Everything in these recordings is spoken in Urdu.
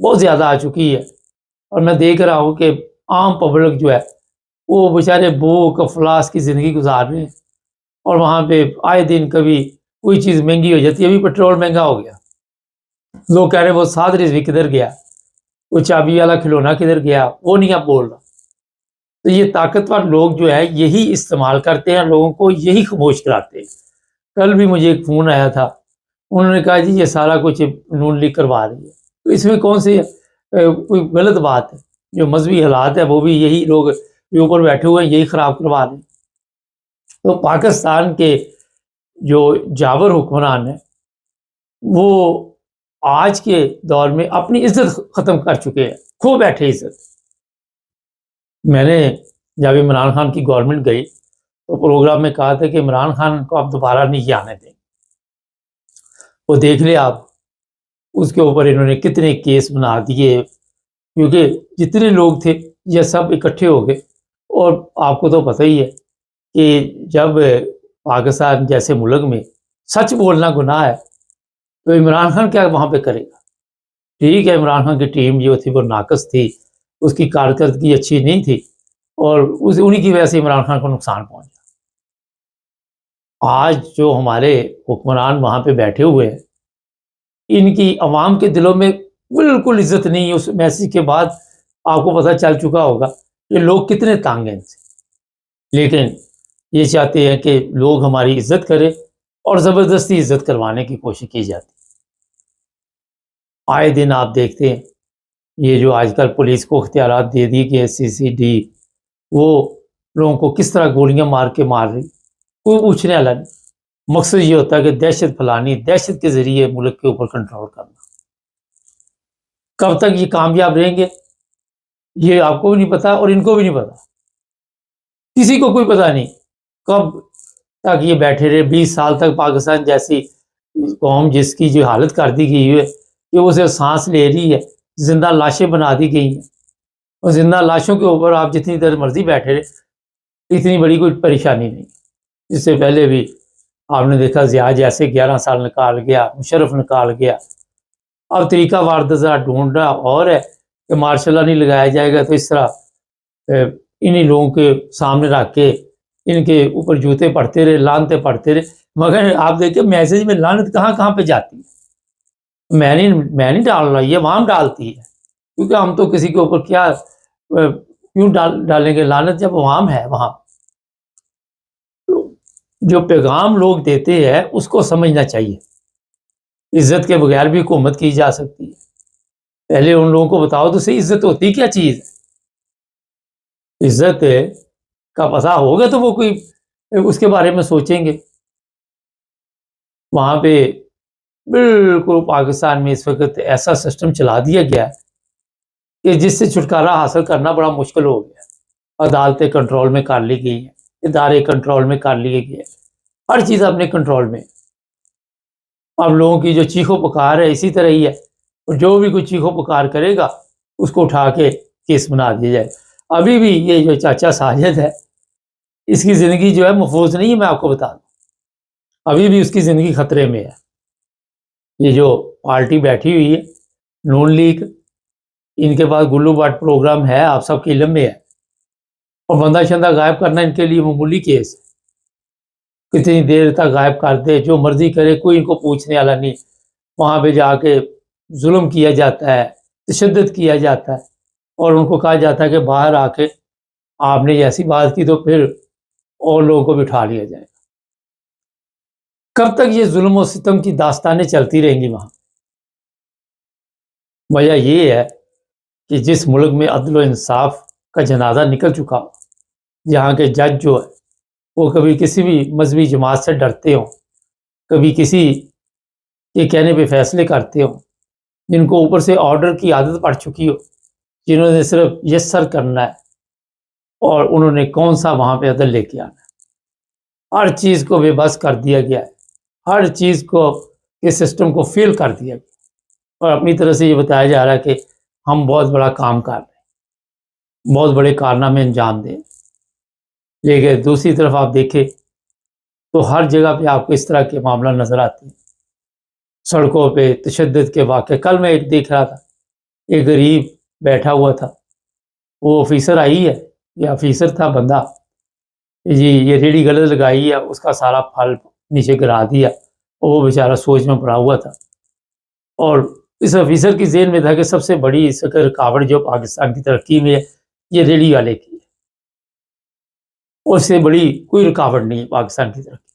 بہت زیادہ آ چکی ہے، اور میں دیکھ رہا ہوں کہ عام پبلک جو ہے وہ بیچارے بھوک افلاس کی زندگی گزار رہے ہیں، اور وہاں پہ آئے دن کبھی کوئی چیز مہنگی ہو جاتی ہے۔ ابھی پیٹرول مہنگا ہو گیا، لوگ کہہ رہے ہیں وہ سات رضوی کدھر گیا، وہ چابی والا کھلونا کدھر گیا، وہ نہیں اب بول رہا۔ تو یہ طاقتور لوگ جو ہے یہی استعمال کرتے ہیں، لوگوں کو یہی خاموش کراتے ہیں۔ کل بھی مجھے ایک فون آیا تھا، انہوں نے کہا جی یہ سارا کچھ نون لیگ کروا رہی ہے، تو اس میں کون سی کوئی غلط بات ہے؟ جو مذہبی حالات ہے وہ بھی یہی لوگ جو اوپر بیٹھے ہوئے ہیں یہی خراب کروا رہے ہیں۔ تو پاکستان کے جو جاور حکمران ہیں وہ آج کے دور میں اپنی عزت ختم کر چکے ہیں، کھو بیٹھے عزت۔ میں نے جب عمران خان کی گورنمنٹ گئی تو پروگرام میں کہا تھا کہ عمران خان کو آپ دوبارہ نہیں آنے دیں، وہ دیکھ لیں آپ اس کے اوپر انہوں نے کتنے کیس بنا دیے، کیونکہ جتنے لوگ تھے یہ سب اکٹھے ہو گئے۔ اور آپ کو تو پتہ ہی ہے کہ جب پاکستان جیسے ملک میں سچ بولنا گناہ ہے تو عمران خان کیا وہاں پہ کرے گا؟ ٹھیک ہے، عمران خان کی ٹیم جو تھی وہ ناقص تھی، اس کی کارکردگی اچھی نہیں تھی، اور انہی کی وجہ سے عمران خان کو نقصان پہنچا۔ آج جو ہمارے حکمران وہاں پہ بیٹھے ہوئے ہیں ان کی عوام کے دلوں میں بالکل عزت نہیں ہے۔ اس میسج کے بعد آپ کو پتہ چل چکا ہوگا کہ لوگ کتنے تانگ ہیں ان سے، لیکن یہ چاہتے ہیں کہ لوگ ہماری عزت کریں اور زبردستی عزت کروانے کی کوشش کی جاتی۔ آئے دن آپ دیکھتے ہیں یہ جو آج کل پولیس کو اختیارات دے دی کہ CCD وہ لوگوں کو کس طرح گولیاں مار رہی، کوئی پوچھنے والا نہیں۔ مقصد یہ ہوتا ہے کہ دہشت پھیلانی، دہشت کے ذریعے ملک کے اوپر کنٹرول کرنا۔ کب تک یہ کامیاب رہیں گے یہ آپ کو بھی نہیں پتا اور ان کو بھی نہیں پتا، کسی کو کوئی پتا نہیں کب تک یہ بیٹھے رہے۔ 20 سال تک پاکستان جیسی قوم جس کی جو حالت کر دی گئی ہے کہ وہ صرف سانس لے رہی ہے، زندہ لاشیں بنا دی گئی ہیں، اور زندہ لاشوں کے اوپر آپ جتنی دیر مرضی بیٹھے رہے اتنی بڑی کوئی پریشانی نہیں۔ اس سے پہلے بھی آپ نے دیکھا ضیاء جیسے 11 سال نکال گیا، مشرف نکال گیا۔ اب طریقہ واردہ ڈھونڈ رہا اور ہے کہ مارشل لا نہیں لگایا جائے گا تو اس طرح انہی لوگوں کے سامنے رکھ کے ان کے اوپر جوتے پڑتے رہے، لعنتیں پڑتے رہے۔ مگر آپ دیکھیں میسج میں لعنت کہاں کہاں پہ جاتی ہے، میں نہیں ڈال رہا، یہ عوام ڈالتی ہے، کیونکہ ہم تو کسی کے اوپر کیا کیوں ڈالیں گے لعنت جب عوام ہے وہاں۔ جو پیغام لوگ دیتے ہیں اس کو سمجھنا چاہیے، عزت کے بغیر بھی حکومت کی جا سکتی ہے۔ پہلے ان لوگوں کو بتاؤ تو صحیح عزت ہوتی کیا چیز ہے، عزت کا پتہ ہوگا تو وہ کوئی اس کے بارے میں سوچیں گے۔ وہاں پہ بالکل پاکستان میں اس وقت ایسا سسٹم چلا دیا گیا ہے کہ جس سے چھٹکارا حاصل کرنا بڑا مشکل ہو گیا۔ عدالتیں کنٹرول میں کر لی گئی ہیں، ادارے کنٹرول میں کر لیے گئے، ہر چیز اپنے کنٹرول میں۔ اب لوگوں کی جو چیخو پکار ہے اسی طرح ہی ہے، اور جو بھی کوئی چیخو پکار کرے گا اس کو اٹھا کے کیس بنا دیا جائے۔ ابھی بھی یہ جو چاچا ساجد ہے اس کی زندگی جو ہے محفوظ نہیں ہے، میں آپ کو بتا دوں، ابھی بھی اس کی زندگی خطرے میں ہے۔ یہ جو پارٹی بیٹھی ہوئی ہے نون لیگ، ان کے پاس گلو باٹ پروگرام ہے، آپ سب کے علم میں ہے، اور بندہ شندہ غائب کرنا ان کے لیے معمولی کیس ہے۔ کتنی دیر تک غائب کر دے، جو مرضی کرے، کوئی ان کو پوچھنے والا نہیں۔ وہاں پہ جا کے ظلم کیا جاتا ہے، تشدد کیا جاتا ہے، اور ان کو کہا جاتا ہے کہ باہر آ کے آپ نے ایسی بات کی تو پھر اور لوگوں کو بٹھا لیا جائے۔ کب تک یہ ظلم و ستم کی داستانیں چلتی رہیں گی وہاں؟ وجہ یہ ہے کہ جس ملک میں عدل و انصاف کا جنازہ نکل چکا ہو، جہاں کے جج جو ہے وہ کبھی کسی بھی مذہبی جماعت سے ڈرتے ہوں، کبھی کسی کے کہنے پہ فیصلے کرتے ہوں، جن کو اوپر سے آرڈر کی عادت پڑ چکی ہو، جنہوں نے صرف یس سر کرنا ہے، اور انہوں نے کون سا وہاں پہ عدل لے کے آنا ہے۔ ہر چیز کو بے بس کر دیا گیا ہے، ہر چیز کو اس سسٹم کو فیل کر دیا گیا، اور اپنی طرح سے یہ بتایا جا رہا ہے کہ ہم بہت بڑا کام کر رہے ہیں، بہت بڑے کارنامے انجام دیں۔ لیکن دوسری طرف آپ دیکھیں تو ہر جگہ پہ آپ کو اس طرح کے معاملہ نظر آتے ہیں، سڑکوں پہ تشدد کے واقعے۔ کل میں ایک دیکھ رہا تھا ایک غریب بیٹھا ہوا تھا، وہ آفیسر آئی ہے، یہ آفیسر تھا بندہ جی، یہ ریڑھی غلط لگائی ہے، اس کا سارا پھل نیچے گرا دیا، اور وہ بیچارہ سوچ میں پڑا ہوا تھا۔ اور اس آفیسر کی ذہن میں تھا کہ سب سے بڑی رکاوٹ جو پاکستان کی ترقی میں ہے یہ ریڑھی والے کی ہے، اور اس سے بڑی کوئی رکاوٹ نہیں ہے پاکستان کی ترقی۔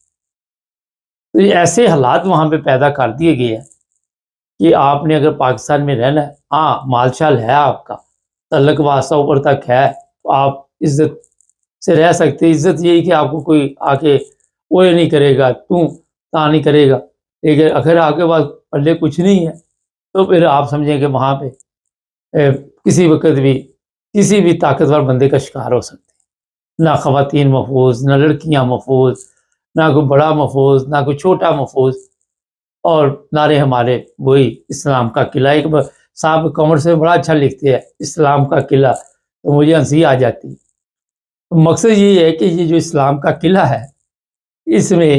تو یہ ایسے حالات وہاں پہ پیدا کر دیے گئے ہیں کہ آپ نے اگر پاکستان میں رہنا ہے، ہاں مال شال ہے آپ کا، تعلق واسطہ اوپر تک ہے، تو آپ عزت سے رہ سکتے۔ عزت یہی کہ آپ کو کوئی آ کے وہ نہیں کرے گا، تا نہیں کرے گا، لیکن اگر آپ کے پاس پلے کچھ نہیں ہے تو پھر آپ سمجھیں کہ وہاں پہ کسی وقت بھی کسی بھی طاقتور بندے کا شکار ہو سکتے ہیں۔ نہ خواتین محفوظ، نہ لڑکیاں محفوظ، نہ کوئی بڑا محفوظ، نہ کوئی چھوٹا محفوظ، اور نعرے ہمارے وہی اسلام کا قلعہ۔ ایک صاحب کامنٹ سے بڑا اچھا لکھتے ہیں اسلام کا قلعہ، تو مجھے ہنسی آ جاتی ہے۔ مقصد یہ ہے کہ یہ جو اسلام کا قلعہ ہے، اس میں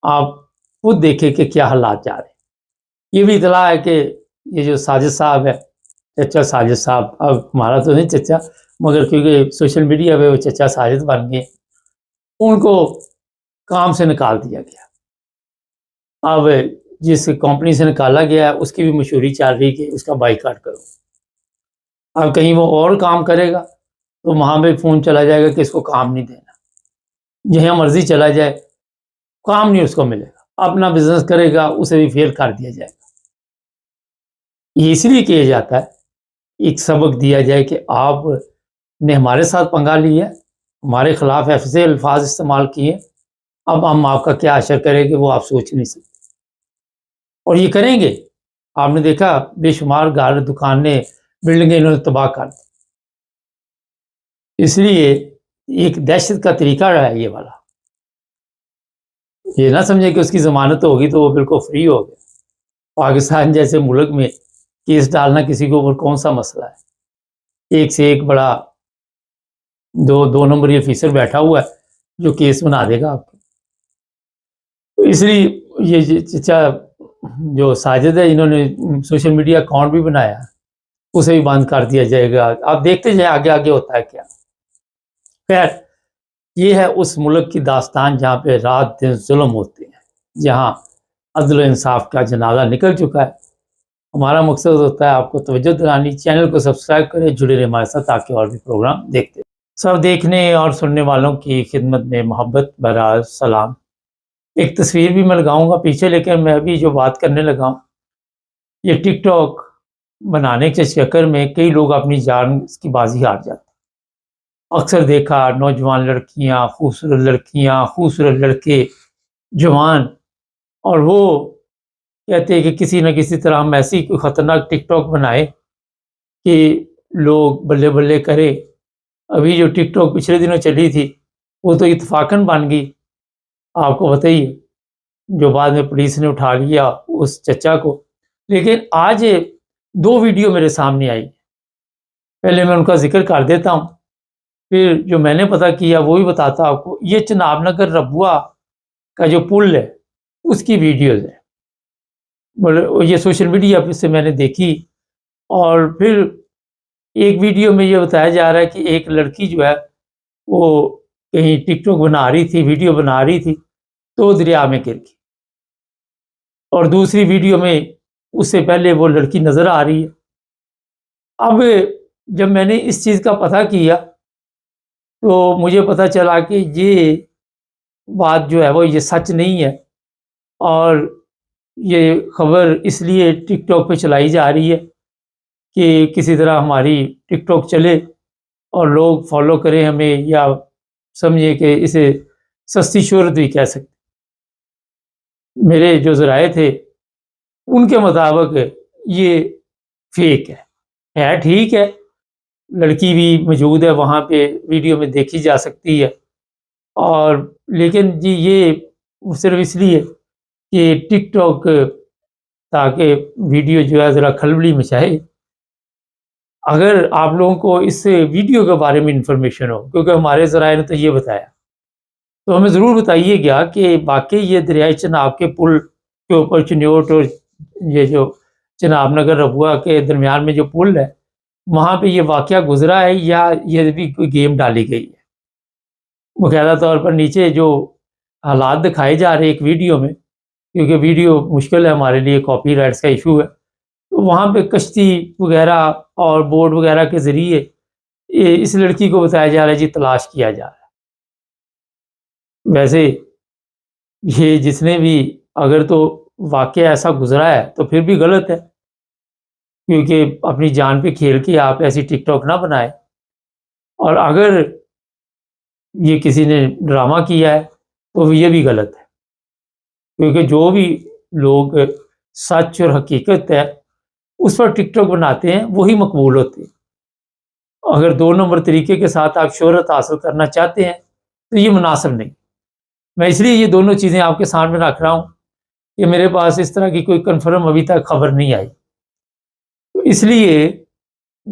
آپ خود دیکھیں کہ کیا حالات جا رہے ہیں۔ یہ بھی اطلاع ہے کہ یہ جو ساجد صاحب ہے، چچا ساجد صاحب، اب ہمارا تو نہیں چچا، مگر کیونکہ سوشل میڈیا پہ وہ چچا ساجد بن گئے، ان کو کام سے نکال دیا گیا۔ اب جس کمپنی سے نکالا گیا ہے اس کی بھی مشہوری چل رہی کہ اس کا بائیکاٹ کرو۔ اب کہیں وہ اور کام کرے گا تو وہاں پہ فون چلا جائے گا کہ اس کو کام نہیں دینا، جہاں مرضی چلا جائے کام نہیں اس کو ملے گا، اپنا بزنس کرے گا اسے بھی فیل کر دیا جائے گا۔ یہ اس لیے کیا جاتا ہے، ایک سبق دیا جائے کہ آپ نے ہمارے ساتھ پنگا لیا ہے، ہمارے خلاف ایسے الفاظ استعمال کیے، اب ہم آپ کا کیا اشر کریں کہ وہ آپ سوچ نہیں سکتے، اور یہ کریں گے۔ آپ نے دیکھا بے شمار گھر، دکانیں، بلڈنگیں انہوں نے تباہ کر دی۔ اس لیے ایک دہشت کا طریقہ رہا ہے یہ والا۔ یہ نہ سمجھے کہ اس کی ضمانت ہوگی تو وہ بالکل فری ہو گیا۔ پاکستان جیسے ملک میں کیس ڈالنا کسی کے اوپر کون سا مسئلہ ہے؟ ایک سے ایک بڑا دو نمبری آفیسر بیٹھا ہوا ہے جو کیس بنا دے گا آپ کو۔ اس لیے یہ چچا جو ساجد ہے، انہوں نے سوشل میڈیا اکاؤنٹ بھی بنایا، اسے بھی بند کر دیا جائے گا۔ آپ دیکھتے جائیں آگے آگے ہوتا ہے کیا۔ خیر، یہ ہے اس ملک کی داستان جہاں پہ رات دن ظلم ہوتے ہیں، جہاں عدل و انصاف کا جنازہ نکل چکا ہے۔ ہمارا مقصد ہوتا ہے آپ کو توجہ دلانی۔ چینل کو سبسکرائب کریں، جڑے رہیں ہمارے ساتھ تاکہ اور بھی پروگرام دیکھتے رہیں۔ سب دیکھنے اور سننے والوں کی خدمت میں محبت بھرا سلام۔ ایک تصویر بھی میں لگاؤں گا پیچھے، لیکن میں ابھی جو بات کرنے لگا ہوں، یہ ٹک ٹاک بنانے کے چکر میں کئی لوگ اپنی جان کی بازی ہار جاتے ہیں۔ اکثر دیکھا نوجوان لڑکیاں، خوبصورت لڑکیاں، خوبصورت لڑکے، جوان، اور وہ کہتے ہیں کہ کسی نہ کسی طرح ہم ایسی کوئی خطرناک ٹک ٹاک بنائے کہ لوگ بلے بلے کرے۔ ابھی جو ٹک ٹاک پچھلے دنوں چلی تھی وہ تو اتفاقاً بن گئی، آپ کو بتائیے، جو بعد میں پولیس نے اٹھا لیا اس چچا کو۔ لیکن آج 2 ویڈیو میرے سامنے آئی، پہلے میں ان کا ذکر کر دیتا ہوں، پھر جو میں نے پتہ کیا وہ بھی بتاتا آپ کو۔ یہ چناب نگر ربوہ کا جو پل ہے اس کی ویڈیوز ہے، یہ سوشل میڈیا پہ سے میں نے دیکھی۔ اور پھر ایک ویڈیو میں یہ بتایا جا رہا ہے کہ ایک لڑکی جو ہے وہ کہیں ٹک ٹاک بنا رہی تھی، ویڈیو بنا رہی تھی، تو دریا میں گر گئی، اور دوسری ویڈیو میں اس سے پہلے وہ لڑکی نظر آ رہی ہے۔ اب جب میں نے اس چیز کا پتہ کیا تو مجھے پتہ چلا کہ یہ بات جو ہے وہ یہ سچ نہیں ہے، اور یہ خبر اس لیے ٹک ٹاک پہ چلائی جا رہی ہے کہ کسی طرح ہماری ٹک ٹاک چلے اور لوگ فالو کریں ہمیں، یا سمجھے کہ اسے سستی شہرت بھی کہہ سکتے۔ میرے جو ذرائع تھے ان کے مطابق یہ فیک ہے ٹھیک ہے، لڑکی بھی موجود ہے وہاں پہ، ویڈیو میں دیکھی جا سکتی ہے، اور لیکن جی یہ صرف اس لیے کہ ٹک ٹاک تاکہ ویڈیو جو ہے ذرا کھلبلی مچائے۔ اگر آپ لوگوں کو اس ویڈیو کے بارے میں انفارمیشن ہو، کیونکہ ہمارے ذرائع نے تو یہ بتایا، تو ہمیں ضرور بتائیے گا کہ واقعی یہ دریائے چناب کے پل کے اوپر چنیوٹ اور یہ جو جناب نگر ربوہ کے درمیان میں جو پل ہے وہاں پہ یہ واقعہ گزرا ہے یا یہ بھی کوئی گیم ڈالی گئی ہے؟ باقاعدہ طور پر نیچے جو حالات دکھائے جا رہے ہیں ایک ویڈیو میں، کیونکہ ویڈیو مشکل ہے ہمارے لیے، کاپی رائٹس کا ایشو ہے، تو وہاں پہ کشتی وغیرہ اور بوٹ وغیرہ کے ذریعے اس لڑکی کو بتایا جا رہا ہے جی تلاش کیا جا رہا ہے۔ ویسے یہ جس نے بھی اگر تو واقعہ ایسا گزرا ہے تو پھر بھی غلط ہے، کیونکہ اپنی جان پہ کھیل کے آپ ایسی ٹک ٹاک نہ بنائیں، اور اگر یہ کسی نے ڈرامہ کیا ہے تو یہ بھی غلط ہے، کیونکہ جو بھی لوگ سچ اور حقیقت ہے اس پر ٹک ٹاک بناتے ہیں وہی مقبول ہوتے ہیں۔ اگر 2 نمبر طریقے کے ساتھ آپ شہرت حاصل کرنا چاہتے ہیں تو یہ مناسب نہیں۔ میں اس لیے یہ دونوں چیزیں آپ کے سامنے رکھ رہا ہوں کہ میرے پاس اس طرح کی کوئی کنفرم ابھی تک خبر نہیں آئی، تو اس لیے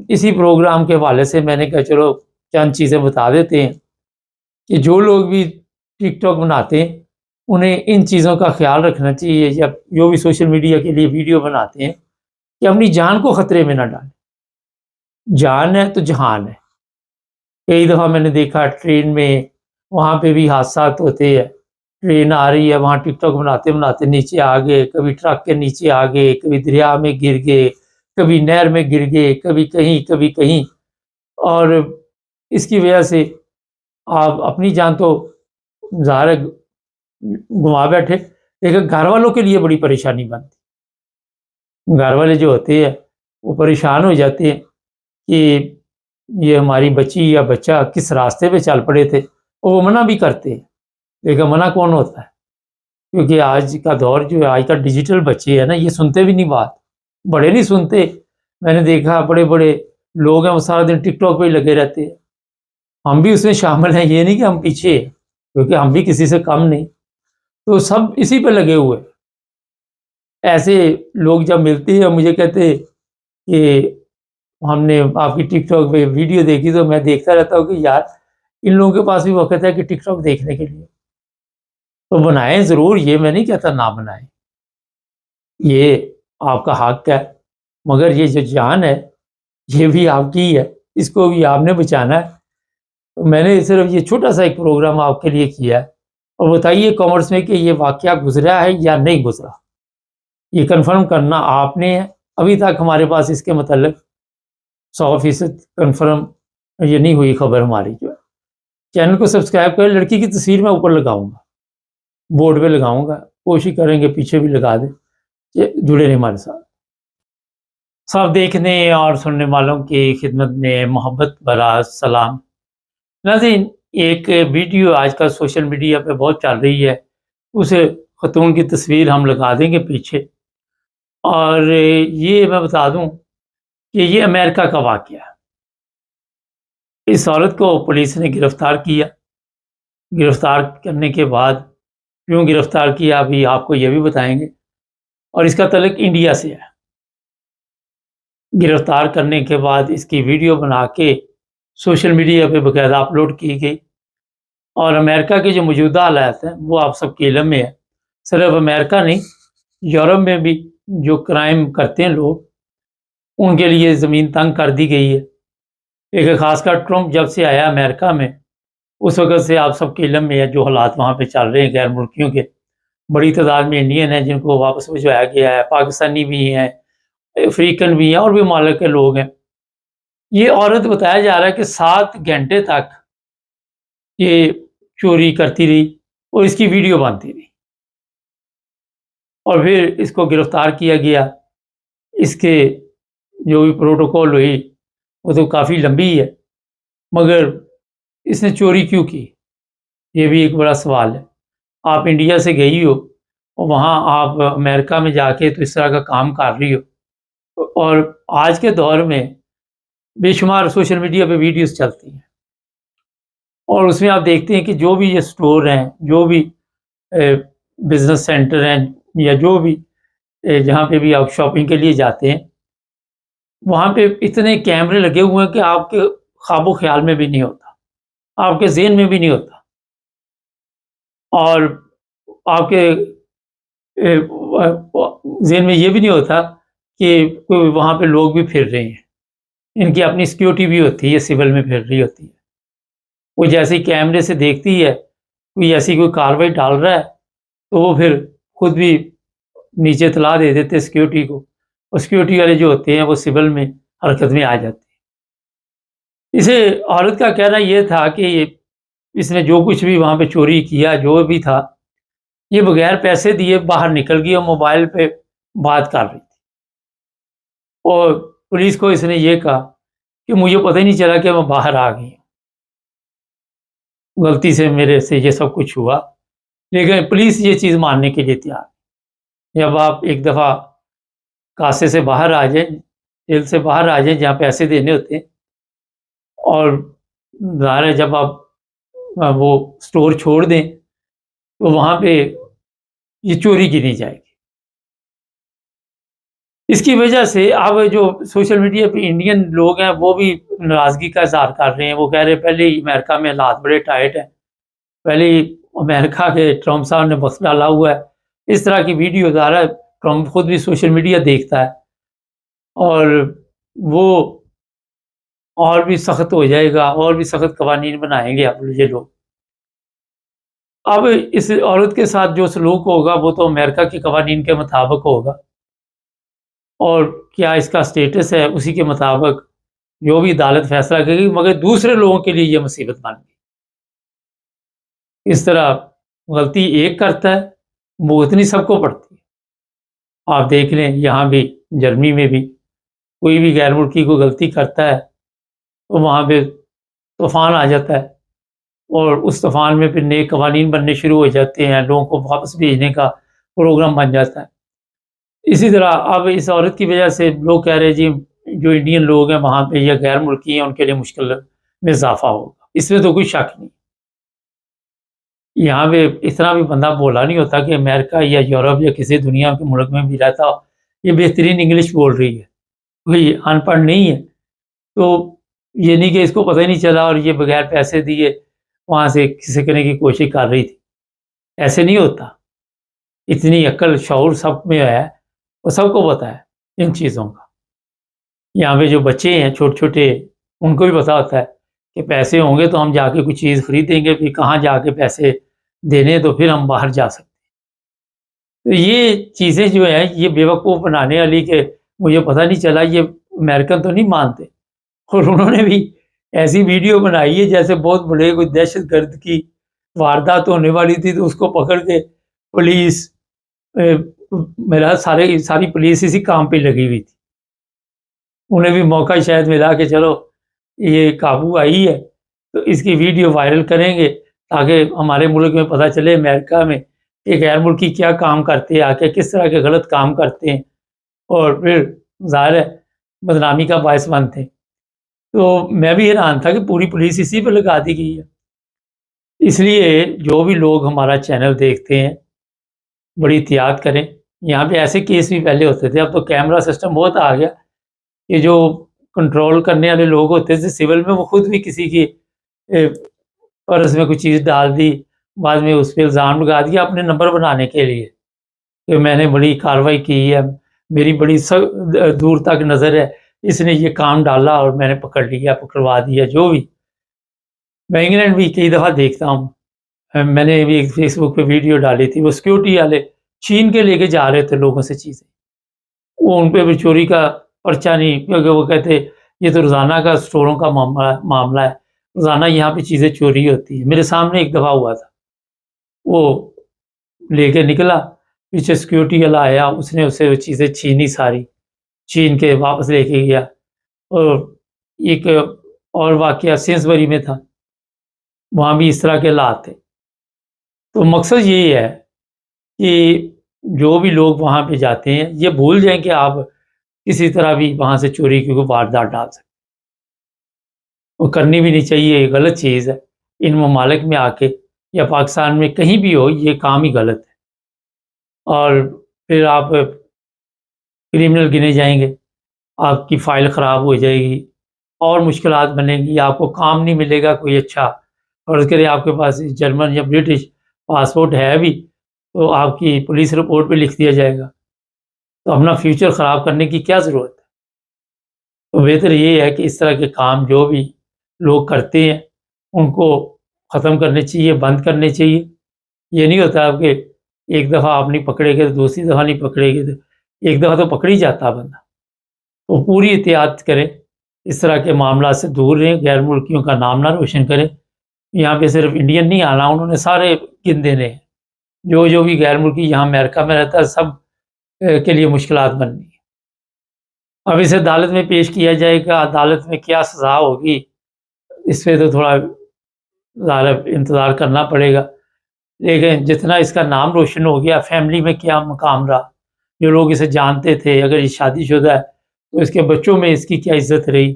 اسی پروگرام کے حوالے سے میں نے کہا چلو چند چیزیں بتا دیتے ہیں کہ جو لوگ بھی ٹک ٹاک بناتے ہیں انہیں ان چیزوں کا خیال رکھنا چاہیے، یا جو بھی سوشل میڈیا کے لیے ویڈیو بناتے ہیں کہ اپنی جان کو خطرے میں نہ ڈالیں۔ جان ہے تو جہان ہے۔ کئی دفعہ میں نے دیکھا ٹرین میں وہاں پہ بھی حادثات ہوتے ہیں، ٹرین آ رہی ہے وہاں ٹک ٹاک بناتے بناتے نیچے آ گئے، کبھی ٹرک کے نیچے آ گئے، کبھی دریا میں گر گئے، کبھی نہر میں گر گئے، کبھی کہیں، اور اس کی وجہ سے آپ اپنی جان تو ظاہر ہے گنوا بیٹھے، لیکن گھر والوں کے لیے بڑی پریشانی بنتی۔ گھر والے جو ہوتے ہیں وہ پریشان ہو جاتے ہیں کہ یہ ہماری بچی یا بچہ کس راستے پہ چل پڑے تھے، اور وہ منع بھی کرتے ہیں، لیکن منع کون ہوتا ہے؟ کیونکہ آج کا دور جو ہے، آج کا ڈیجیٹل بچے ہیں نا، یہ سنتے بھی نہیں بات، بڑے نہیں سنتے۔ میں نے دیکھا بڑے بڑے لوگ ہیں وہ سارا دن ٹک ٹاک پہ ہی لگے رہتے ہیں، ہم بھی اس میں شامل ہیں، یہ نہیں کہ ہم پیچھے ہیں، کیونکہ ہم بھی کسی سے کم نہیں، تو سب اسی پہ لگے ہوئے۔ ایسے لوگ جب ملتے ہیں مجھے کہتے کہ ہم نے آپ کی ٹک ٹاک پہ ویڈیو دیکھی، تو میں دیکھتا رہتا ہوں کہ یار ان لوگوں کے پاس بھی وقت ہے کہ ٹک ٹاک دیکھنے کے لیے، تو بنائیں ضرور، یہ میں نہیں کہتا نہ بنائیں، یہ آپ کا حق ہے، مگر یہ جو جان ہے یہ بھی آپ کی ہے، اس کو بھی آپ نے بچانا ہے۔ تو میں نے صرف یہ چھوٹا سا ایک پروگرام آپ کے لیے کیا ہے، اور بتائیے کامنٹس میں کہ یہ واقعہ گزرا ہے یا نہیں گزرا، یہ کنفرم کرنا آپ نے ہے۔ ابھی تک ہمارے پاس اس کے متعلق 100% کنفرم یہ نہیں ہوئی خبر ہماری جو ہے۔ چینل کو سبسکرائب کریں، لڑکی کی تصویر میں اوپر لگاؤں گا، بورڈ پہ لگاؤں گا، کوشش کریں گے پیچھے بھی لگا دیں، کہ جڑے رہیں ہمارے ساتھ۔ سب دیکھنے اور سننے والوں کی خدمت میں محبت بھرا سلام۔ ناظرین، ایک ویڈیو آج کل سوشل میڈیا پہ بہت چل رہی ہے، اس خاتون کی تصویر ہم لگا دیں گے پیچھے، اور یہ میں بتا دوں کہ یہ امریکہ کا واقعہ ہے۔ اس عورت کو پولیس نے گرفتار کیا، گرفتار کرنے کے بعد کیوں گرفتار کیا ابھی آپ کو یہ بھی بتائیں گے، اور اس کا تعلق انڈیا سے ہے۔ گرفتار کرنے کے بعد اس کی ویڈیو بنا کے سوشل میڈیا پہ باقاعدہ اپلوڈ کی گئی، اور امریکہ کے جو موجودہ حالات ہیں وہ آپ سب کے علم میں ہے۔ صرف امریکہ نہیں، یورپ میں بھی جو کرائم کرتے ہیں لوگ، ان کے لیے زمین تنگ کر دی گئی ہے۔ لیکن خاص کر ٹرمپ جب سے آیا امریکہ میں، اس وقت سے آپ سب کے علم میں ہے جو حالات وہاں پہ چل رہے ہیں غیر ملکیوں کے۔ بڑی تعداد میں انڈین ہیں جن کو واپس بھجوایا گیا ہے، پاکستانی بھی ہیں، افریقن بھی ہیں، اور بھی ممالک کے لوگ ہیں۔ یہ عورت بتایا جا رہا ہے کہ 7 گھنٹے تک یہ چوری کرتی رہی اور اس کی ویڈیو بنتی رہی، اور پھر اس کو گرفتار کیا گیا۔ اس کے جو بھی پروٹوکول ہوئی وہ تو کافی لمبی ہے، مگر اس نے چوری کیوں کی، یہ بھی ایک بڑا سوال ہے۔ آپ انڈیا سے گئی ہو اور وہاں آپ امریکہ میں جا کے تو اس طرح کا کام کر رہی ہو، اور آج کے دور میں بے شمار سوشل میڈیا پہ ویڈیوز چلتی ہیں، اور اس میں آپ دیکھتے ہیں کہ جو بھی یہ سٹور ہیں، جو بھی بزنس سینٹر ہیں، یا جو بھی جہاں پہ بھی آپ شاپنگ کے لیے جاتے ہیں، وہاں پہ اتنے کیمرے لگے ہوئے ہیں کہ آپ کے خواب و خیال میں بھی نہیں ہوتا، آپ کے ذہن میں بھی نہیں ہوتا، اور آپ کے ذہن میں یہ بھی نہیں ہوتا کہ کوئی وہاں پہ لوگ بھی پھر رہے ہیں، ان کی اپنی سیکیورٹی بھی ہوتی ہے، سول میں پھر رہی ہوتی ہے، وہ جیسے ہی کیمرے سے دیکھتی ہے کوئی ایسی کوئی کاروائی ڈال رہا ہے تو وہ پھر خود بھی نیچے اطلاع دے دیتے سیکیورٹی کو، اور سیکیورٹی والے جو ہوتے ہیں وہ سول میں حرکت میں آ جاتے ہیں۔ اسے عورت کا کہنا یہ تھا کہ اس نے جو کچھ بھی وہاں پہ چوری کیا، جو بھی تھا، یہ بغیر پیسے دیے باہر نکل گئی اور موبائل پہ بات کر رہی تھی، اور پولیس کو اس نے یہ کہا کہ مجھے پتہ ہی نہیں چلا کہ میں باہر آ گئی ہوں، غلطی سے میرے سے یہ سب کچھ ہوا۔ لیکن پولیس یہ چیز ماننے کے لیے تیار ہے۔ جب آپ ایک دفعہ کاسے سے باہر آ جائیں، جیل سے باہر آ جائیں جہاں پیسے دینے ہوتے ہیں، اور ظاہر ہے جب آپ وہ اسٹور چھوڑ دیں تو وہاں پہ یہ چوری گنی جائے گی۔ اس کی وجہ سے اب جو سوشل میڈیا پہ انڈین لوگ ہیں وہ بھی ناراضگی کا اظہار کر رہے ہیں۔ وہ کہہ رہے ہیں پہلے ہی امریکہ میں حالات بڑے ٹائٹ ہیں، پہلے ہی امریکہ کے ٹرمپ صاحب نے وقت ڈالا ہوا ہے، اس طرح کی ویڈیو ظاہر ہے ٹرمپ خود بھی سوشل میڈیا دیکھتا ہے، اور وہ اور بھی سخت ہو جائے گا، اور بھی سخت قوانین بنائیں گے اب یہ لوگ۔ اب اس عورت کے ساتھ جو سلوک ہوگا وہ تو امریکہ کے قوانین کے مطابق ہوگا، اور کیا اس کا سٹیٹس ہے اسی کے مطابق جو بھی عدالت فیصلہ کرے گی، مگر دوسرے لوگوں کے لیے یہ مصیبت بن گئی۔ اس طرح غلطی ایک کرتا ہے وہ اتنی سب کو پڑتی ہے۔ آپ دیکھ لیں یہاں بھی جرمنی میں بھی کوئی بھی غیر ملکی کو غلطی کرتا ہے تو وہاں پہ طوفان آ جاتا ہے، اور اس طوفان میں پھر نئے قوانین بننے شروع ہو جاتے ہیں، لوگوں کو واپس بھیجنے کا پروگرام بن جاتا ہے۔ اسی طرح اب اس عورت کی وجہ سے لوگ کہہ رہے ہیں جی جو انڈین لوگ ہیں وہاں پہ یا غیر ملکی ہیں ان کے لیے مشکل میں اضافہ ہوگا، اس میں تو کوئی شک نہیں۔ یہاں پہ اتنا بھی بندہ بولا نہیں ہوتا کہ امریکہ یا یورپ یا کسی دنیا کے ملک میں بھی رہتا ہو یہ بہترین انگلش بول رہی ہے، کوئی ان پڑھ نہیں ہے، تو یہ نہیں کہ اس کو پتہ ہی نہیں چلا اور یہ بغیر پیسے دیے وہاں سے کسی کرنے کی کوشش کر رہی تھی، ایسے نہیں ہوتا۔ اتنی عقل شعور سب میں ہے، وہ سب کو پتہ ہے ان چیزوں کا۔ یہاں پہ جو بچے ہیں چھوٹے چھوٹے ان کو بھی پتہ ہوتا ہے کہ پیسے ہوں گے تو ہم جا کے کوئی چیز خریدیں گے، پھر کہاں جا کے پیسے دینے تو پھر ہم باہر جا سکتے ہیں۔ تو یہ چیزیں جو ہیں یہ بیوقوف بنانے والی کہ مجھے پتہ نہیں چلا، یہ امریکن تو نہیں مانتے، اور انہوں نے بھی ایسی ویڈیو بنائی ہے جیسے بہت بڑے کوئی دہشت گرد کی واردات ہونے والی تھی تو اس کو پکڑ کے پولیس میرا ساری پولیس اسی کام پہ لگی ہوئی تھی۔ انہیں بھی موقع شاید ملا کہ چلو یہ قابو آئی ہے تو اس کی ویڈیو وائرل کریں گے تاکہ ہمارے ملک میں پتہ چلے امریکہ میں کہ غیر ملکی کیا کام کرتے ہیں، آ کے کس طرح کے غلط کام کرتے ہیں، اور پھر ظاہر ہے بدنامی کا باعث بنتے ہیں۔ تو میں بھی حیران تھا کہ پوری پولیس اسی پہ لگا دی گئی ہے۔ اس لیے جو بھی لوگ ہمارا چینل دیکھتے ہیں بڑی احتیاط کریں۔ یہاں پہ ایسے کیس بھی پہلے ہوتے تھے، اب تو کیمرہ سسٹم بہت آ گیا کہ جو کنٹرول کرنے والے لوگ ہوتے تھے سول میں وہ خود بھی کسی کی پرس میں کوئی چیز ڈال دی، بعد میں اس پہ الزام لگا دیا اپنے نمبر بنانے کے لیے کہ میں نے بڑی کارروائی کی ہے، میری بڑی دور تک نظر ہے، اس نے یہ کام ڈالا اور میں نے پکڑ لیا، پکڑوا دیا۔ جو بھی میں انگلینڈ بھی کئی دفعہ دیکھتا ہوں، میں نے بھی ایک فیس بک پہ ویڈیو ڈالی تھی، وہ سیکورٹی والے چھین کے لے کے جا رہے تھے لوگوں سے چیزیں، وہ ان پہ بھی چوری کا پرچہ نہیں، کیونکہ وہ کہتے یہ تو روزانہ کا اسٹوروں کا معاملہ ہے، روزانہ یہاں پہ چیزیں چوری ہوتی ہیں۔ میرے سامنے ایک دفعہ ہوا تھا، وہ لے کے نکلا، پیچھے سیکورٹی والا آیا، اس نے اسے وہ چیزیں چھینی، ساری چھین کے واپس لے کے گیا۔ اور ایک اور واقعہ سینسبری میں تھا، وہاں بھی اس طرح کے حالات تھے۔ تو مقصد یہی ہے کہ جو بھی لوگ وہاں پہ جاتے ہیں یہ بھول جائیں کہ آپ کسی طرح بھی وہاں سے چوری کی کوئی واردات ڈال سکتے، وہ کرنی بھی نہیں چاہیے، یہ غلط چیز ہے۔ ان ممالک میں آ کے یا پاکستان میں کہیں بھی ہو یہ کام ہی غلط ہے، اور پھر آپ کرمنل گنے جائیں گے، آپ کی فائل خراب ہو جائے گی، اور مشکلات بنیں گی، آپ کو کام نہیں ملے گا کوئی اچھا، اور اس کے لیے آپ کے پاس جرمن یا برٹش پاسپورٹ ہے بھی تو آپ کی پولیس رپورٹ پہ لکھ دیا جائے گا۔ تو اپنا فیوچر خراب کرنے کی کیا ضرورت ہے؟ تو بہتر یہ ہے کہ اس طرح کے کام جو بھی لوگ کرتے ہیں ان کو ختم کرنے چاہیے، بند کرنے چاہیے۔ یہ نہیں ہوتا کہ ایک دفعہ آپ نہیں پکڑے گے تو دوسری دفعہ نہیں پکڑے گے، تو ایک دفعہ تو پکڑ ہی جاتا بندہ۔ تو پوری احتیاط کریں، اس طرح کے معاملات سے دور رہیں، غیر ملکیوں کا نام نہ روشن کریں۔ یہاں پہ صرف انڈین نہیں آنا، انہوں نے سارے گن دینے ہیں، جو بھی غیر ملکی یہاں امریکہ میں رہتا ہے سب کے لیے مشکلات بننی ہے۔ اب اسے عدالت میں پیش کیا جائے گا، عدالت میں کیا سزا ہوگی اس پہ تو تھوڑا ظاہر انتظار کرنا پڑے گا، لیکن جتنا اس کا نام روشن ہو گیا، فیملی میں کیا مقام رہا، جو لوگ اسے جانتے تھے، اگر یہ شادی شدہ ہے تو اس کے بچوں میں اس کی کیا عزت رہی۔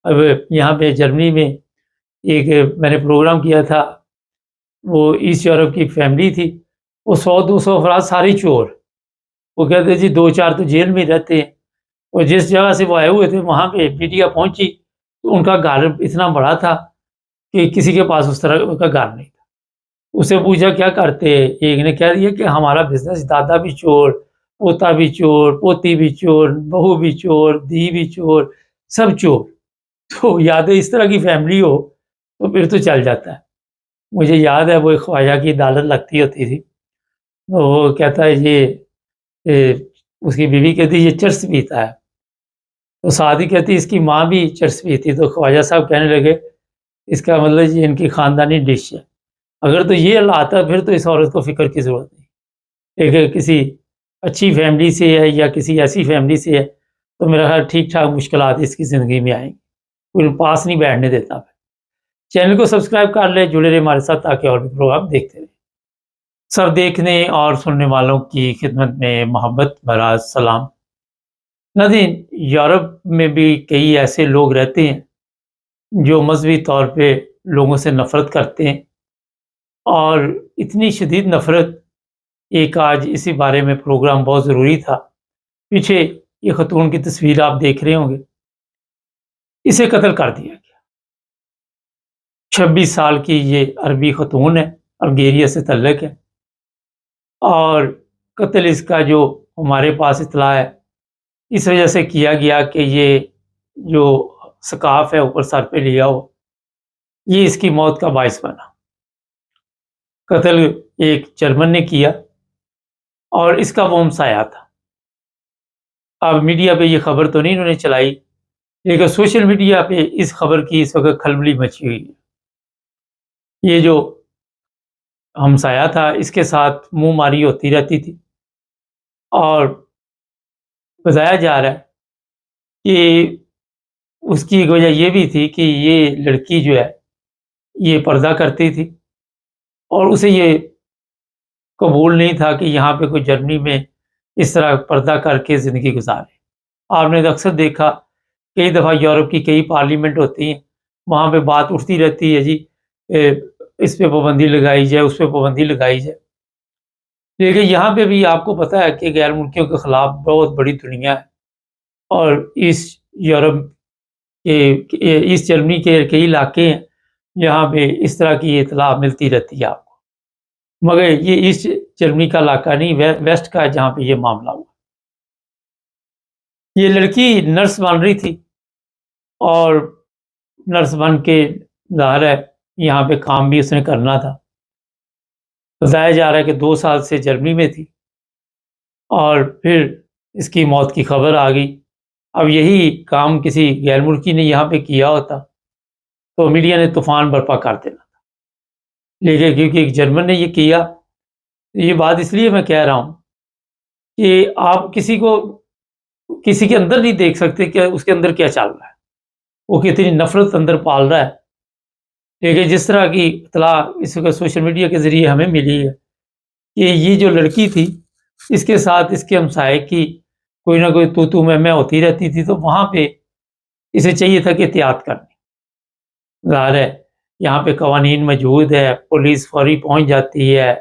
اب یہاں پہ جرمنی میں ایک میں نے پروگرام کیا تھا، وہ ایسٹ یورپ کی فیملی تھی، وہ 100-200 افراد سارے چور، وہ کہتے جی 2-4 تو جیل میں رہتے ہیں، اور جس جگہ سے وہ آئے ہوئے تھے وہاں پہ میڈیا پہنچی تو ان کا گھر اتنا بڑا تھا کہ کسی کے پاس اس طرح کا گھر نہیں تھا۔ اسے پوچھا کیا کرتے، ایک نے کہہ دیا کہ ہمارا بزنس، دادا بھی چور، پوتا بھی چور، پوتی بھی چور، بہو بھی چور، دی بھی چور، سب چور۔ تو یاد ہے اس طرح کی فیملی ہو تو پھر تو چل جاتا ہے۔ مجھے یاد ہے وہ ایک خواجہ کی عدالت لگتی ہوتی تھی، تو وہ کہتا ہے یہ اس کی بیوی کہتی یہ چرس پیتا ہے، تو ساتھ ہی کہتی اس کی ماں بھی چرس پیتی، تو خواجہ صاحب کہنے لگے اس کا مطلب یہ ان کی خاندانی ڈش ہے، اگر تو یہ اللہ آتا ہے پھر تو اس عورت کو فکر کی ضرورت نہیں، اگر کسی اچھی فیملی سے ہے یا کسی ایسی فیملی سے ہے تو میرا خیال ٹھیک ٹھاک مشکلات اس کی زندگی میں آئیں گی، کوئی پاس نہیں بیٹھنے دیتا۔ چینل کو سبسکرائب کر لیں، جڑے رہے ہمارے ساتھ تاکہ اور بھی پروگرام دیکھتے رہیں۔ سب دیکھنے اور سننے والوں کی خدمت میں محبت بھرا سلام۔ ناظرین، یورپ میں بھی کئی ایسے لوگ رہتے ہیں جو مذہبی طور پہ لوگوں سے نفرت کرتے ہیں، اور اتنی شدید نفرت، ایک آج اسی بارے میں پروگرام بہت ضروری تھا۔ پیچھے یہ خاتون کی تصویر آپ دیکھ رہے ہوں گے، اسے قتل کر دیا گیا۔ 26 سال کی یہ عربی خاتون ہے، الجیریا سے تعلق ہے، اور قتل اس کا جو ہمارے پاس اطلاع ہے اس وجہ سے کیا گیا کہ یہ جو سکارف ہے اوپر سر پہ لیا ہو، یہ اس کی موت کا باعث بنا۔ قتل ایک جرمن نے کیا اور اس کا وہ ہمسایہ تھا۔ اب میڈیا پہ یہ خبر تو نہیں انہوں نے چلائی، لیکن سوشل میڈیا پہ اس خبر کی اس وقت کھلبلی مچی ہوئی ہے۔ یہ جو ہمسایہ تھا اس کے ساتھ منہ ماری ہوتی رہتی تھی، اور بتایا جا رہا ہے کہ اس کی ایک وجہ یہ بھی تھی کہ یہ لڑکی جو ہے یہ پردہ کرتی تھی، اور اسے یہ قبول نہیں تھا کہ یہاں پہ کوئی جرمنی میں اس طرح پردہ کر کے زندگی گزارے۔ آپ نے اکثر دیکھا کئی دفعہ یورپ کی کئی پارلیمنٹ ہوتی ہیں، وہاں پہ بات اٹھتی رہتی ہے جی اس پہ پابندی لگائی جائے، اس پہ پابندی لگائی جائے، لیکن یہاں پہ بھی آپ کو پتہ ہے کہ غیر ملکیوں کے خلاف بہت بڑی دنیا ہے، اور ایسٹ یورپ کے ایسٹ جرمنی کے کئی علاقے ہیں جہاں پہ اس طرح کی اطلاع ملتی رہتی ہے آپ کو، مگر یہ ایسٹ جرمنی کا علاقہ نہیں، ویسٹ کا ہے جہاں پہ یہ معاملہ ہوا۔ یہ لڑکی نرس بن رہی تھی، اور نرس بن کے ظاہر ہے یہاں پہ کام بھی اس نے کرنا تھا۔ بتایا جا رہا ہے کہ 2 سال سے جرمنی میں تھی، اور پھر اس کی موت کی خبر آ گئی۔ اب یہی کام کسی غیر ملکی نے یہاں پہ کیا ہوتا تو میڈیا نے طوفان برپا کر دینا تھا، لیکن کیونکہ ایک جرمن نے یہ کیا، یہ بات اس لیے میں کہہ رہا ہوں کہ آپ کسی کے اندر نہیں دیکھ سکتے کہ اس کے اندر کیا چل رہا ہے، وہ کتنی نفرت اندر پال رہا ہے۔ لیکن جس طرح کی اطلاع اس وقت سوشل میڈیا کے ذریعے ہمیں ملی ہے کہ یہ جو لڑکی تھی اس کے ساتھ اس کے ہمسائے کی کوئی نہ کوئی تو میں ہوتی رہتی تھی، تو وہاں پہ اسے چاہیے تھا کہ احتیاط کرنی۔ ظاہر ہے یہاں پہ قوانین موجود ہے، پولیس فوری پہنچ جاتی ہے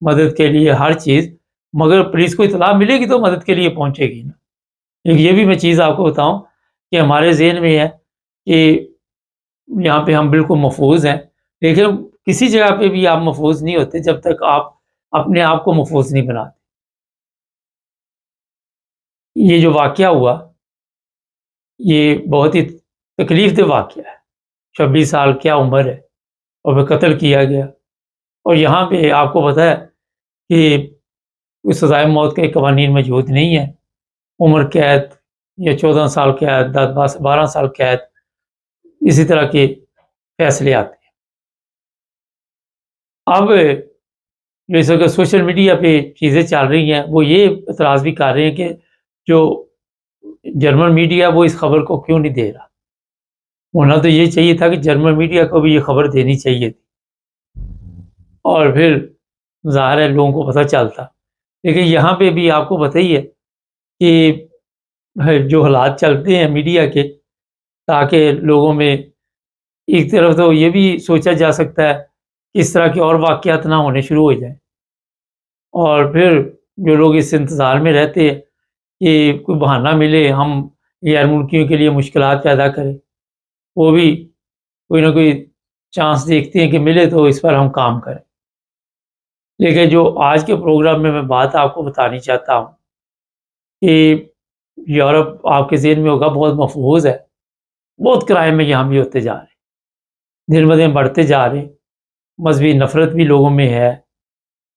مدد کے لیے، ہر چیز، مگر پولیس کو اطلاع ملے گی تو مدد کے لیے پہنچے گی نا۔ ایک یہ بھی میں چیز آپ کو بتاؤں کہ ہمارے ذہن میں ہے کہ یہاں پہ ہم بالکل محفوظ ہیں، لیکن کسی جگہ پہ بھی آپ محفوظ نہیں ہوتے جب تک آپ اپنے آپ کو محفوظ نہیں بناتے۔ یہ جو واقعہ ہوا یہ بہت ہی تکلیف دہ واقعہ ہے. 26 سال کیا عمر ہے اور وہ قتل کیا گیا. اور یہاں پہ آپ کو پتہ ہے کہ کوئی سزائے موت کے قوانین موجود نہیں ہے. عمر قید یا 14 سال قید 12 سال قید اسی طرح کے فیصلے آتے ہیں. اب جو اس وقت سوشل میڈیا پہ چیزیں چل رہی ہیں وہ یہ اعتراض بھی کر رہے ہیں کہ جو جرمن میڈیا وہ اس خبر کو کیوں نہیں دے رہا. ہونا تو یہ چاہیے تھا کہ جرمن میڈیا کو بھی یہ خبر دینی چاہیے تھی اور پھر ظاہر ہے لوگوں کو پتہ چلتا. لیکن یہاں پہ بھی آپ کو پتہ ہی ہے کہ جو حالات چلتے ہیں میڈیا کے تاکہ لوگوں میں ایک طرف تو یہ بھی سوچا جا سکتا ہے کہ اس طرح کے اور واقعات نہ ہونے شروع ہو جائیں اور پھر جو لوگ اس انتظار میں رہتے ہیں کہ کوئی بہانہ ملے ہم غیر ملکیوں کے لیے مشکلات پیدا کریں وہ بھی کوئی نہ کوئی چانس دیکھتے ہیں کہ ملے تو اس پر ہم کام کریں. لیکن جو آج کے پروگرام میں بات آپ کو بتانی چاہتا ہوں کہ یورپ آپ کے ذہن میں ہوگا بہت محفوظ ہے. بہت کرائم میں یہاں بھی ہوتے جا رہے ہیں دن بدن بڑھتے جا رہے ہیں. مذہبی نفرت بھی لوگوں میں ہے.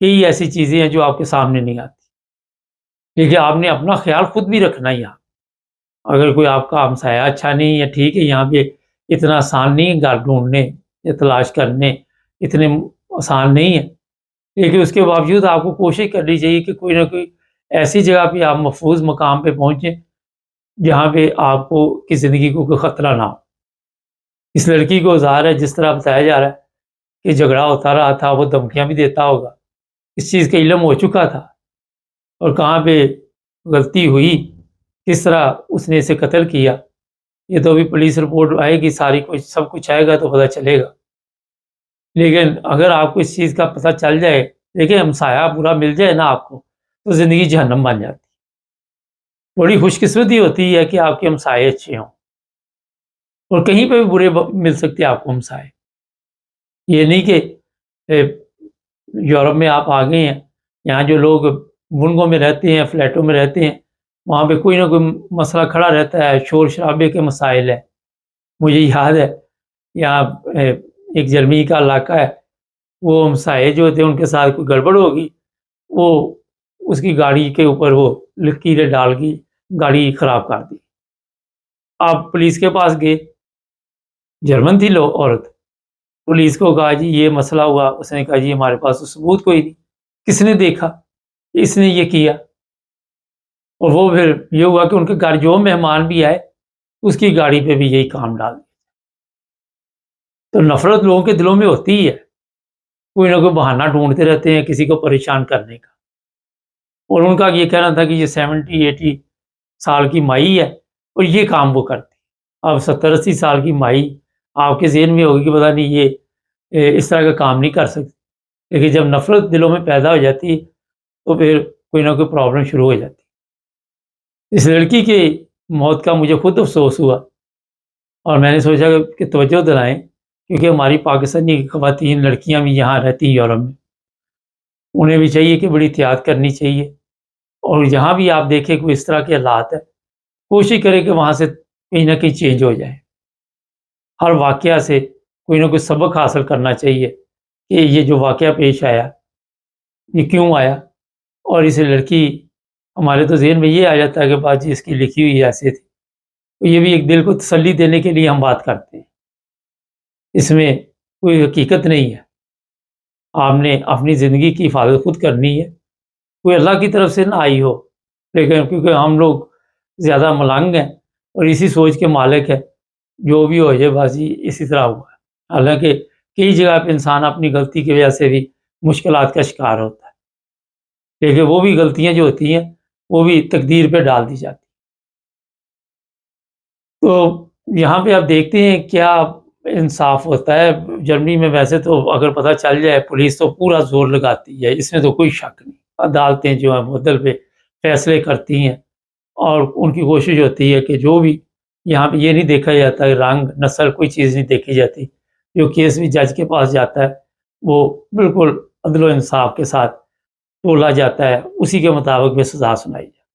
کئی ایسی چیزیں ہیں جو آپ کے سامنے نہیں آتی. لیکن آپ نے اپنا خیال خود بھی رکھنا ہے. یہاں اگر کوئی آپ کا ہمسایہ اچھا نہیں ہے ٹھیک ہے یہاں پہ اتنا آسان نہیں ہے گھر ڈھونڈنے یا تلاش کرنے اتنے آسان نہیں ہے. لیکن اس کے باوجود آپ کو کوشش کرنی چاہیے کہ کوئی نہ کوئی ایسی جگہ پہ آپ محفوظ مقام پہ پہنچیں جہاں پہ آپ کو کی زندگی کو کوئی خطرہ نہ ہو. اس لڑکی کو ظاہر ہے جس طرح بتایا جا رہا ہے کہ جھگڑا ہوتا رہا تھا وہ دھمکیاں بھی دیتا ہوگا. اس چیز کا علم ہو چکا تھا اور کہاں پہ غلطی ہوئی کس طرح اس نے اسے قتل کیا یہ تو ابھی پولیس رپورٹ آئے گی ساری کچھ سب کچھ آئے گا تو پتہ چلے گا. لیکن اگر آپ کو اس چیز کا پتہ چل جائے دیکھیں ہمسایہ برا مل جائے نا آپ کو تو زندگی جہنم بن جاتی. بڑی خوش قسمتی ہوتی ہے کہ آپ کے ہمسائے اچھے ہوں اور کہیں پہ بھی برے مل سکتے آپ کو ہمسائے. یہ نہیں کہ یورپ میں آپ آ گئے ہیں یہاں جو لوگ بنگوں میں رہتے ہیں فلیٹوں میں رہتے ہیں وہاں پہ کوئی نہ کوئی مسئلہ کھڑا رہتا ہے شور شرابے کے مسائل ہیں. مجھے یاد ہے یہاں ایک جرمنی کا علاقہ ہے وہ ہمسائے جو تھے ان کے ساتھ کوئی گڑبڑ ہوگی وہ اس کی گاڑی کے اوپر وہ لکیریں ڈال کی گاڑی خراب کر دی. آپ پولیس کے پاس گئے جرمن تھی عورت پولیس کو کہا جی یہ مسئلہ ہوا اس نے کہا جی ہمارے پاس تو ثبوت کوئی نہیں کس نے دیکھا کہ اس نے یہ کیا. اور وہ پھر یہ ہوا کہ ان کے گھر جو مہمان بھی آئے اس کی گاڑی پہ بھی یہی کام ڈال دیا. تو نفرت لوگوں کے دلوں میں ہوتی ہی ہے کوئی نہ کوئی بہانہ ڈھونڈتے رہتے ہیں کسی کو پریشان کرنے کا. اور ان کا یہ کہنا تھا کہ یہ 70-80 سال کی مائی ہے اور یہ کام وہ کرتی. اب 70-80 سال کی مائی آپ کے ذہن میں ہوگی کہ پتہ نہیں یہ اس طرح کا کام نہیں کر سکتی. لیکن جب نفرت دلوں میں پیدا ہو جاتی ہے تو پھر کوئی نہ کوئی پرابلم شروع ہو جاتی. اس لڑکی کی موت کا مجھے خود افسوس ہوا اور میں نے سوچا کہ توجہ دلائیں کیونکہ ہماری پاکستانی خواتین لڑکیاں بھی یہاں رہتی ہیں یورپ میں انہیں بھی چاہیے کہ بڑی احتیاط کرنی چاہیے. اور جہاں بھی آپ دیکھیں کوئی اس طرح کے حالات ہے کوشش کریں کہ وہاں سے کہیں نہ کہیں چینج ہو جائے. ہر واقعہ سے کوئی نہ کوئی سبق حاصل کرنا چاہیے کہ یہ جو واقعہ پیش آیا یہ کیوں آیا. اور اس لڑکی ہمارے تو ذہن میں یہ آ جاتا ہے کہ بات جی اس کی لکھی ہوئی ایسے تھی. یہ بھی ایک دل کو تسلی دینے کے لیے ہم بات کرتے ہیں اس میں کوئی حقیقت نہیں ہے. آپ نے اپنی زندگی کی حفاظت خود کرنی ہے کوئی اللہ کی طرف سے نہ آئی ہو لیکن کیونکہ ہم لوگ زیادہ ملنگ ہیں اور اسی سوچ کے مالک ہے جو بھی ہو جائے بازی اسی طرح ہوا ہے. حالانکہ کئی جگہ پہ انسان اپنی غلطی کی وجہ سے بھی مشکلات کا شکار ہوتا ہے لیکن وہ بھی غلطیاں جو ہوتی ہیں وہ بھی تقدیر پہ ڈال دی جاتی. تو یہاں پہ آپ دیکھتے ہیں کیا انصاف ہوتا ہے. جرمنی میں ویسے تو اگر پتہ چل جائے پولیس تو پورا زور لگاتی ہے اس میں تو کوئی شک نہیں. عدالتیں جو ہیں معدل پہ فیصلے کرتی ہیں اور ان کی کوشش ہوتی ہے کہ جو بھی یہاں پہ یہ نہیں دیکھا جاتا کہ رنگ نسل کوئی چیز نہیں دیکھی جاتی. جو کیس بھی جج کے پاس جاتا ہے وہ بالکل عدل و انصاف کے ساتھ تولا جاتا ہے اسی کے مطابق میں سزا سنائی جاتی ہے.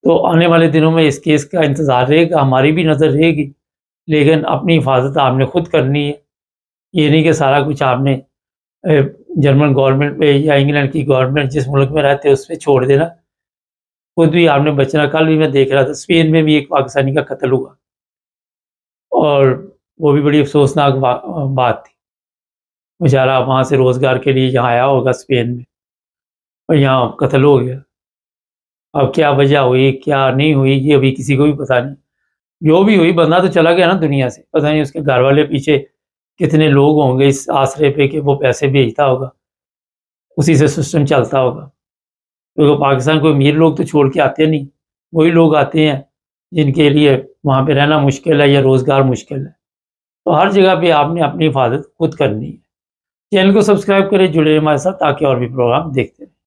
تو آنے والے دنوں میں اس کیس کا انتظار رہے گا، ہماری بھی نظر رہے گی، لیکن اپنی حفاظت آپ نے خود کرنی ہے۔ یہ نہیں کہ سارا کچھ آپ نے جرمن گورنمنٹ پہ یا انگلینڈ کی گورنمنٹ جس ملک میں رہتے اس پہ چھوڑ دینا، خود بھی آپ نے بچنا۔ کل بھی میں دیکھ رہا تھا اسپین میں بھی ایک پاکستانی کا قتل ہوا، اور وہ بھی بڑی افسوسناک بات تھی۔ بیچارہ وہاں سے روزگار کے لیے یہاں آیا ہوگا اسپین میں، اور یہاں قتل ہو گیا۔ اب کیا وجہ ہوئی کیا نہیں ہوئی یہ ابھی کسی کو بھی پتہ نہیں۔ جو بھی ہوئی بندہ تو چلا گیا نا دنیا سے، پتہ نہیں اس کے گھر والے پیچھے کتنے لوگ ہوں گے اس آسرے پہ کہ وہ پیسے بھیجتا ہوگا، اسی سے سسٹم چلتا ہوگا۔ کیونکہ پاکستان کوئی امیر لوگ تو چھوڑ کے آتے نہیں، وہی لوگ آتے ہیں جن کے لیے وہاں پہ رہنا مشکل ہے یا روزگار مشکل ہے۔ تو ہر جگہ پہ آپ نے اپنی حفاظت خود کرنی ہے۔ چینل کو سبسکرائب کریں، جڑے رہیں ہمارے ساتھ تاکہ اور بھی پروگرام دیکھتے رہیں۔